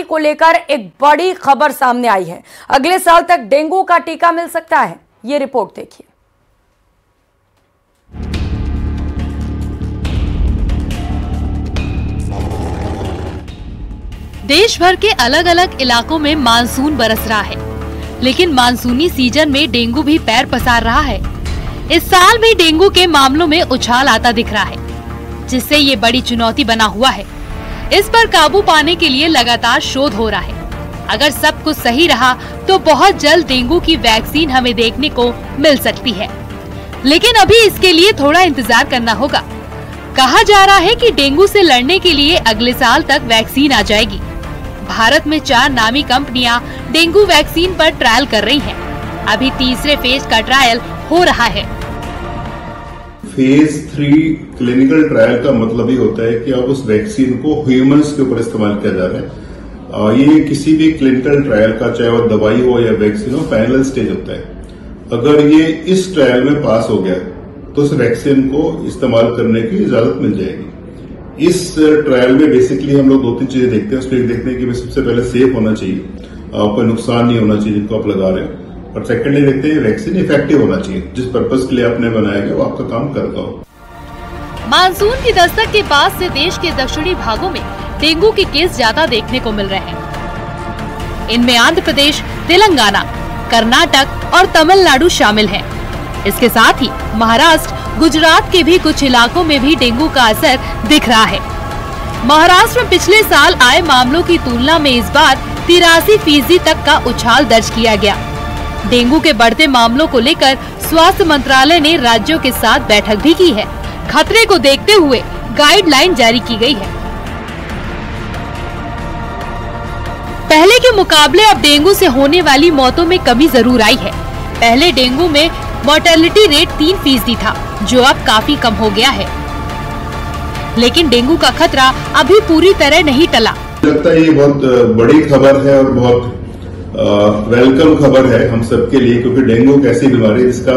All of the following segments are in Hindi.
को लेकर एक बड़ी खबर सामने आई है। अगले साल तक डेंगू का टीका मिल सकता है। ये रिपोर्ट देखिए। देश भर के अलग अलग इलाकों में मानसून बरस रहा है, लेकिन मानसूनी सीजन में डेंगू भी पैर पसार रहा है। इस साल भी डेंगू के मामलों में उछाल आता दिख रहा है, जिससे ये बड़ी चुनौती बना हुआ है। इस पर काबू पाने के लिए लगातार शोध हो रहा है। अगर सब कुछ सही रहा तो बहुत जल्द डेंगू की वैक्सीन हमें देखने को मिल सकती है, लेकिन अभी इसके लिए थोड़ा इंतजार करना होगा। कहा जा रहा है कि डेंगू से लड़ने के लिए अगले साल तक वैक्सीन आ जाएगी। भारत में 4 नामी कंपनियां डेंगू वैक्सीन पर ट्रायल कर रही हैं। अभी तीसरे फेज का ट्रायल हो रहा है। फेज 3 क्लिनिकल ट्रायल का मतलब ही होता है कि अब उस वैक्सीन को ह्यूमंस के ऊपर इस्तेमाल किया जा रहा है। ये किसी भी क्लिनिकल ट्रायल का, चाहे वो दवाई हो या वैक्सीन हो, फाइनल स्टेज होता है। अगर ये इस ट्रायल में पास हो गया तो उस वैक्सीन को इस्तेमाल करने की इजाजत मिल जाएगी। इस ट्रायल में बेसिकली हम लोग 2-3 चीजें देखते हैं। उसमें एक देखते हैं कि सबसे पहले सेफ होना चाहिए, कोई नुकसान नहीं होना चाहिए जिनको आप लगा रहे हो, और सेकेंडली देखते हैं वैक्सीन इफेक्टिव होना चाहिए, जिस पर्पज के लिए आपने बनाया गया वो आपका काम करता हो। मानसून की दस्तक के बाद से देश के दक्षिणी भागों में डेंगू के केस ज्यादा देखने को मिल रहे हैं। इनमें आंध्र प्रदेश, तेलंगाना, कर्नाटक और तमिलनाडु शामिल हैं। इसके साथ ही महाराष्ट्र, गुजरात के भी कुछ इलाकों में भी डेंगू का असर दिख रहा है। महाराष्ट्र में पिछले साल आए मामलों की तुलना में इस बार 83% तक का उछाल दर्ज किया गया। डेंगू के बढ़ते मामलों को लेकर स्वास्थ्य मंत्रालय ने राज्यों के साथ बैठक भी की है। खतरे को देखते हुए गाइडलाइन जारी की गई है। पहले के मुकाबले अब डेंगू से होने वाली मौतों में कमी जरूर आई है। पहले डेंगू में मोर्टेलिटी रेट 3% था, जो अब काफी कम हो गया है, लेकिन डेंगू का खतरा अभी पूरी तरह नहीं टला। लगता है ये बहुत बड़ी खबर है और बहुत वेलकम खबर है हम सबके लिए, क्योंकि डेंगू एक ऐसी बीमारी है जिसका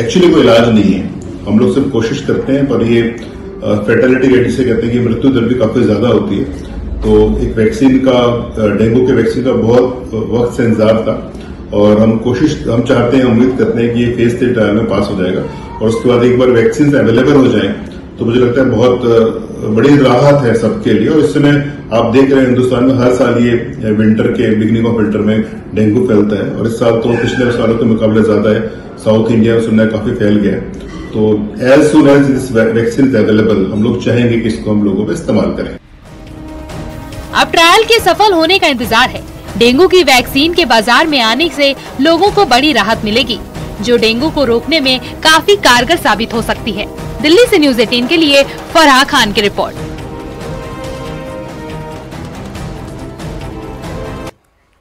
एक्चुअली कोई इलाज नहीं है। हम लोग सब कोशिश करते हैं, पर ये फेटलिटी रेट जिसे कहते हैं कि मृत्यु दर भी काफी ज्यादा होती है। तो एक वैक्सीन का, डेंगू के वैक्सीन का बहुत वक्त से इंतजार था, और हम चाहते हैं, उम्मीद करते हैं कि ये फेज 3 ट्रायल में पास हो जाएगा, और उसके बाद एक बार वैक्सीन अवेलेबल हो जाए तो मुझे लगता है बहुत बड़ी राहत है सबके लिए। और इस समय आप देख रहे हैं हिंदुस्तान में हर साल ये विंटर के बिगिनिंग ऑफ विंटर में डेंगू फैलता है, और इस साल तो पिछले सालों के मुकाबले ज्यादा है। साउथ इंडिया में सुनना काफी फैल गया है। तो as soon as this vaccine is available, हम लोग चाहेंगे कि इसको हम लोगों पे इस्तेमाल करें। अब ट्रायल के सफल होने का इंतजार है। डेंगू की वैक्सीन के बाजार में आने से लोगों को बड़ी राहत मिलेगी, जो डेंगू को रोकने में काफी कारगर साबित हो सकती है। दिल्ली से न्यूज़ 18 के लिए फराह खान की रिपोर्ट।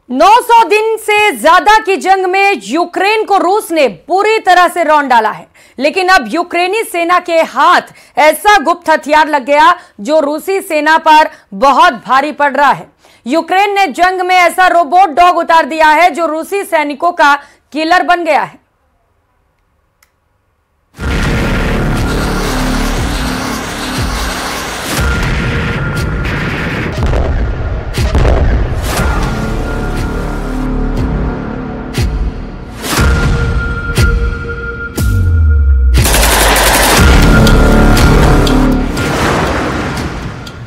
900 दिन से ज्यादा की जंग में यूक्रेन को रूस ने पूरी तरह से रौंद डाला है, लेकिन अब यूक्रेनी सेना के हाथ ऐसा गुप्त हथियार लग गया जो रूसी सेना पर बहुत भारी पड़ रहा है। यूक्रेन ने जंग में ऐसा रोबोट डॉग उतार दिया है जो रूसी सैनिकों का किलर बन गया है।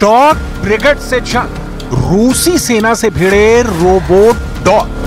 डॉग ब्रिगेड से जंग, रूसी सेना से भिड़े रोबोट डॉग।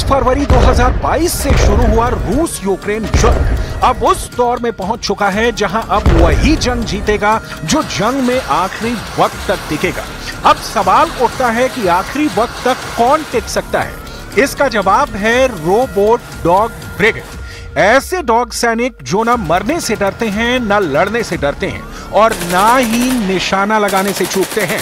फरवरी 2022 से शुरू हुआ रूस यूक्रेन युद्ध अब उस दौर में पहुंच चुका है जहां अब वही जंग जीतेगा जो जंग में आखिरी वक्त तक टिकेगा। अब सवाल उठता है कि आखिरी वक्त तक कौन टिक सकता है। इसका जवाब है रोबोट डॉग ब्रिगेड। ऐसे डॉग सैनिक जो न मरने से डरते हैं, न लड़ने से डरते हैं और ना ही निशाना लगाने से चूकते हैं।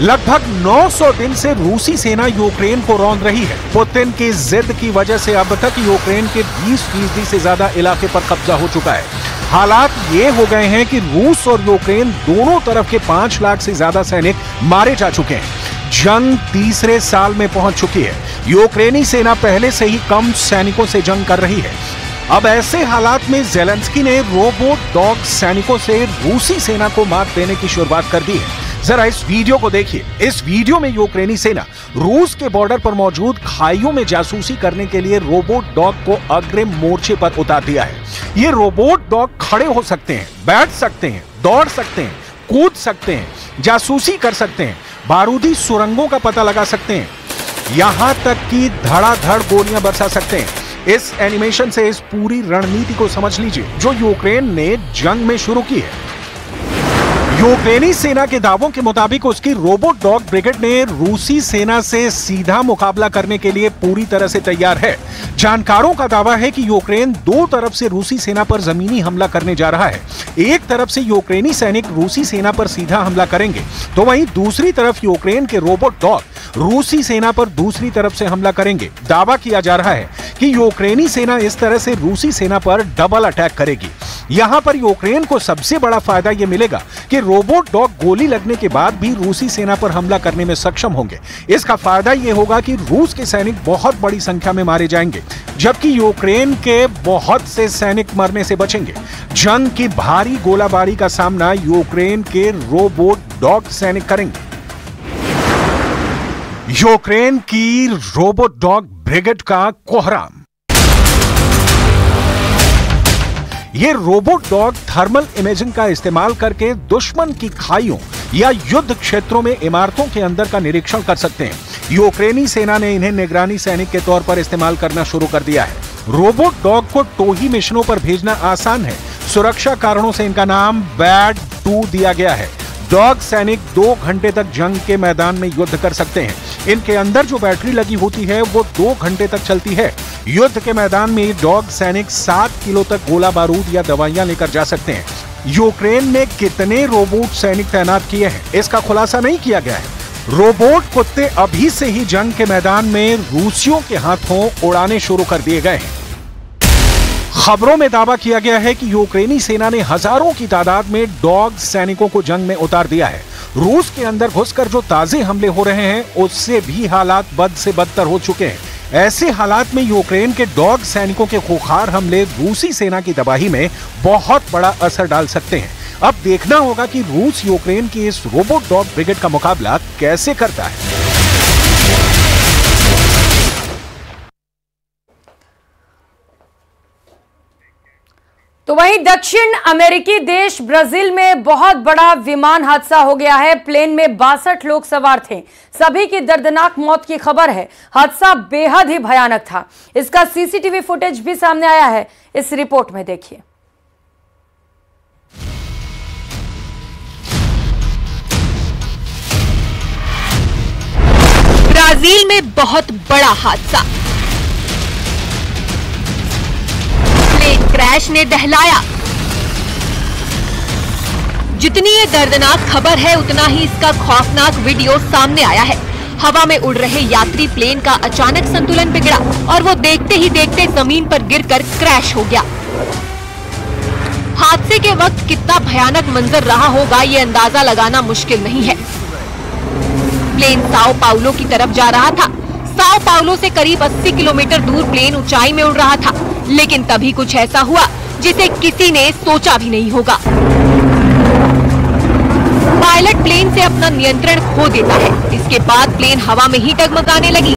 लगभग 900 दिन से रूसी सेना यूक्रेन को रौंद रही है। पुतिन की जिद की वजह से अब तक यूक्रेन के 20% से ज्यादा इलाके पर कब्जा हो चुका है। हालात ये हो गए हैं कि रूस और यूक्रेन दोनों तरफ के 5 लाख से ज्यादा सैनिक मारे जा चुके हैं। जंग तीसरे साल में पहुंच चुकी है। यूक्रेनी सेना पहले से ही कम सैनिकों से जंग कर रही है। अब ऐसे हालात में ज़ेलेंस्की ने रोबोट डॉग सैनिकों से रूसी सेना को मात देने की शुरुआत कर दी है। जरा इस वीडियो को देखिए। इस वीडियो में यूक्रेनी सेना रूस के बॉर्डर पर मौजूद खाइयों में जासूसी करने के लिए रोबोट डॉग को अग्रिम मोर्चे पर उतार दिया है। ये रोबोट डॉग खड़े हो सकते हैं, बैठ सकते हैं, दौड़ सकते हैं, कूद सकते हैं, जासूसी कर सकते हैं, बारूदी सुरंगों का पता लगा सकते हैं, यहां तक कि धड़ाधड़ गोलियां बरसा सकते हैं। इस एनिमेशन से इस पूरी रणनीति को समझ लीजिए जो यूक्रेन ने जंग में शुरू की है। यूक्रेनी सेना के दावों के मुताबिक उसकी रोबोट डॉग ब्रिगेड ने रूसी सेना से सीधा मुकाबला करने के लिए पूरी तरह से तैयार है। जानकारों का दावा है कि यूक्रेन दो तरफ से रूसी सेना पर जमीनी हमला करने जा रहा है। एक तरफ से यूक्रेनी सैनिक रूसी सेना पर सीधा हमला करेंगे, तो वहीं दूसरी तरफ यूक्रेन के रोबोट डॉग रूसी सेना पर दूसरी तरफ से हमला करेंगे। दावा किया जा रहा है कि यूक्रेनी सेना इस तरह से रूसी सेना पर डबल अटैक करेगी। यहां पर यूक्रेन को सबसे बड़ा फायदा यह मिलेगा कि रोबोट डॉग गोली लगने के बाद भी रूसी सेना पर हमला करने में सक्षम होंगे। इसका फायदा यह होगा कि रूस के सैनिक बहुत बड़ी संख्या में मारे जाएंगे, जबकि यूक्रेन के बहुत से सैनिक मरने से बचेंगे। जंग की भारी गोलाबारी का सामना यूक्रेन के रोबोट डॉग सैनिक करेंगे। यूक्रेन की रोबोट डॉग ब्रिगेड का कोहराम। ये रोबोट डॉग थर्मल इमेजिंग का इस्तेमाल करके दुश्मन की खाइयों या युद्ध क्षेत्रों में इमारतों के अंदर का निरीक्षण कर सकते हैं। यूक्रेनी सेना ने इन्हें निगरानी सैनिक के तौर पर इस्तेमाल करना शुरू कर दिया है। रोबोट डॉग को टोही मिशनों पर भेजना आसान है। सुरक्षा कारणों से इनका नाम बैड 2 दिया गया है। डॉग सैनिक 2 घंटे तक जंग के मैदान में युद्ध कर सकते हैं। इनके अंदर जो बैटरी लगी होती है वो 2 घंटे तक चलती है। युद्ध के मैदान में डॉग सैनिक 7 किलो तक गोला बारूद या दवाइयां लेकर जा सकते हैं। यूक्रेन ने कितने रोबोट सैनिक तैनात किए हैं इसका खुलासा नहीं किया गया है। रोबोट कुत्ते अभी से ही जंग के मैदान में रूसियों के हाथों उड़ाने शुरू कर दिए गए हैं। खबरों में दावा किया गया है कि यूक्रेनी सेना ने हजारों की तादाद में डॉग सैनिकों को जंग में उतार दिया है। रूस के अंदर घुसकर जो ताजे हमले हो रहे हैं उससे भी हालात बद से बदतर हो चुके हैं। ऐसे हालात में यूक्रेन के डॉग सैनिकों के खूंखार हमले रूसी सेना की तबाही में बहुत बड़ा असर डाल सकते हैं। अब देखना होगा कि रूस यूक्रेन की इस रोबोट डॉग ब्रिगेड का मुकाबला कैसे करता है। तो वहीं दक्षिण अमेरिकी देश ब्राजील में बहुत बड़ा विमान हादसा हो गया है। प्लेन में 62 लोग सवार थे। सभी की दर्दनाक मौत की खबर है। हादसा बेहद ही भयानक था। इसका सीसीटीवी फुटेज भी सामने आया है। इस रिपोर्ट में देखिए। ब्राजील में बहुत बड़ा हादसा। क्रैश ने दहलाया। जितनी ये दर्दनाक खबर है उतना ही इसका खौफनाक वीडियो सामने आया है। हवा में उड़ रहे यात्री प्लेन का अचानक संतुलन बिगड़ा और वो देखते ही देखते जमीन पर गिरकर क्रैश हो गया। हादसे के वक्त कितना भयानक मंजर रहा होगा ये अंदाजा लगाना मुश्किल नहीं है। प्लेन साओ पाउलो की तरफ जा रहा था। साओ पाउलो से करीब 80 किलोमीटर दूर प्लेन ऊंचाई में उड़ रहा था, लेकिन तभी कुछ ऐसा हुआ जिसे किसी ने सोचा भी नहीं होगा। पायलट प्लेन से अपना नियंत्रण खो देता है। इसके बाद प्लेन हवा में ही डगमगाने लगी।